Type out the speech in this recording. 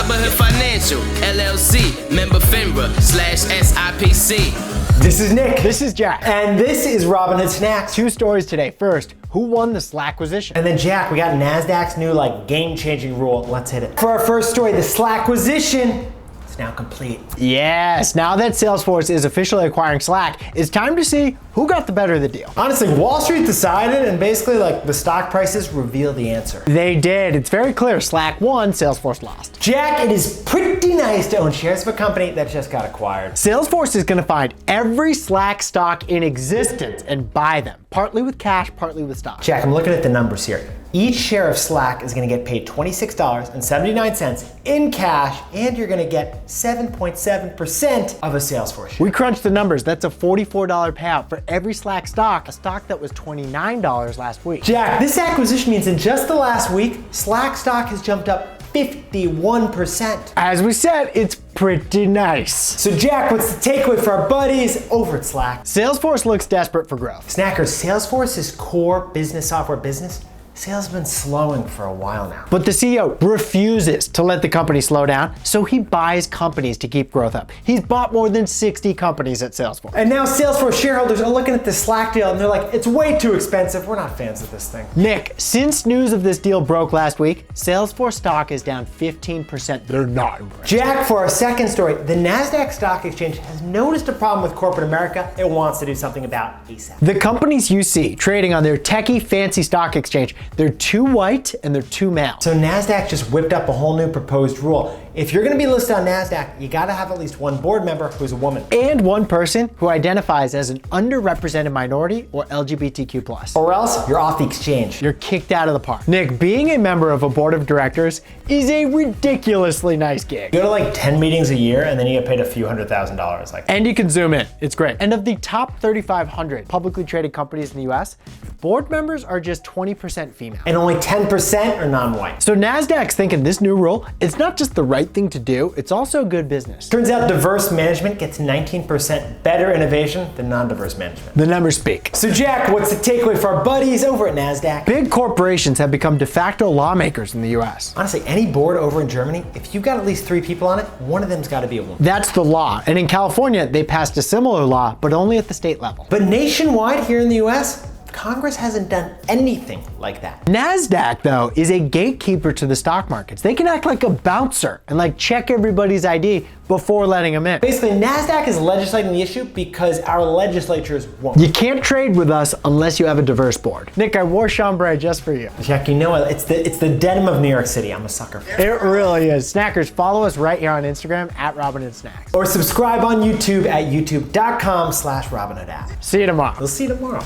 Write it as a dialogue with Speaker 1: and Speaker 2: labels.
Speaker 1: Robinhood Financial, LLC, member FINRA/SIPC.
Speaker 2: This is Nick.
Speaker 3: This is Jack.
Speaker 2: And this is Robinhood Snacks.
Speaker 3: 2 stories today. First, who won the Slackquisition?
Speaker 2: And then Jack, we got Nasdaq's new game-changing rule. Let's hit it. For our first story, the Slackquisition is now complete.
Speaker 3: Yes, now that Salesforce is officially acquiring Slack, it's time to see who got the better of the deal.
Speaker 2: Honestly, Wall Street decided, and basically the stock prices reveal the answer.
Speaker 3: They did. It's very clear. Slack won, Salesforce lost.
Speaker 2: Jack, it is pretty nice to own shares of a company that just got acquired.
Speaker 3: Salesforce is going to find every Slack stock in existence and buy them, partly with cash, partly with stock.
Speaker 2: Jack, I'm looking at the numbers here. Each share of Slack is going to get paid $26.79 in cash, and you're going to get 7.7% of a Salesforce share.
Speaker 3: We crunched the numbers. That's a $44 payout for every Slack stock, a stock that was $29 last week.
Speaker 2: Jack, this acquisition means in just the last week, Slack stock has jumped up 51%.
Speaker 3: As we said, it's pretty nice.
Speaker 2: So Jack, what's the takeaway for our buddies over at Slack?
Speaker 3: Salesforce looks desperate for growth.
Speaker 2: Snackers, Salesforce's core business software business, sales have been slowing for a while now.
Speaker 3: But the CEO refuses to let the company slow down, so he buys companies to keep growth up. He's bought more than 60 companies at Salesforce.
Speaker 2: And now Salesforce shareholders are looking at the Slack deal and they're like, it's way too expensive. We're not fans of this thing.
Speaker 3: Nick, since news of this deal broke last week, Salesforce stock is down 15%. They're not impressed.
Speaker 2: Jack, for our second story, the Nasdaq Stock Exchange has noticed a problem with corporate America it wants to do something about ASAP.
Speaker 3: The companies you see trading on their techie fancy stock exchange, they're too white and they're too male.
Speaker 2: So Nasdaq just whipped up a whole new proposed rule. If you're gonna be listed on Nasdaq, you gotta have at least one board member who's a woman.
Speaker 3: And one person who identifies as an underrepresented minority or LGBTQ+.
Speaker 2: Or else you're off the exchange.
Speaker 3: You're kicked out of the park. Nick, being a member of a board of directors is a ridiculously nice gig.
Speaker 2: You go to 10 meetings a year and then you get paid a few $100,000.
Speaker 3: And you can zoom in, it's great. And of the top 3,500 publicly traded companies in the US, board members are just 20% female.
Speaker 2: And only 10% are non-white.
Speaker 3: So Nasdaq's thinking this new rule, it's not just the right thing to do, it's also good business.
Speaker 2: Turns out diverse management gets 19% better innovation than non-diverse management.
Speaker 3: The numbers speak.
Speaker 2: So Jack, what's the takeaway for our buddies over at Nasdaq?
Speaker 3: Big corporations have become de facto lawmakers in the US.
Speaker 2: Honestly, any board over in Germany, if you've got at least 3 people on it, one of them's gotta be a woman.
Speaker 3: That's the law. And in California, they passed a similar law, but only at the state level.
Speaker 2: But nationwide here in the US, Congress hasn't done anything like that.
Speaker 3: Nasdaq, though, is a gatekeeper to the stock markets. They can act like a bouncer and check everybody's ID before letting them in.
Speaker 2: Basically, Nasdaq is legislating the issue because our legislatures won't.
Speaker 3: You can't trade with us unless you have a diverse board. Nick, I wore chambray just for you.
Speaker 2: Jack, you know it's the denim of New York City. I'm a sucker for it.
Speaker 3: It really is. Snackers, follow us right here on Instagram at Robinhood Snacks.
Speaker 2: Or subscribe on YouTube at youtube.com/RobinhoodApp.
Speaker 3: See you tomorrow.
Speaker 2: We'll see you tomorrow.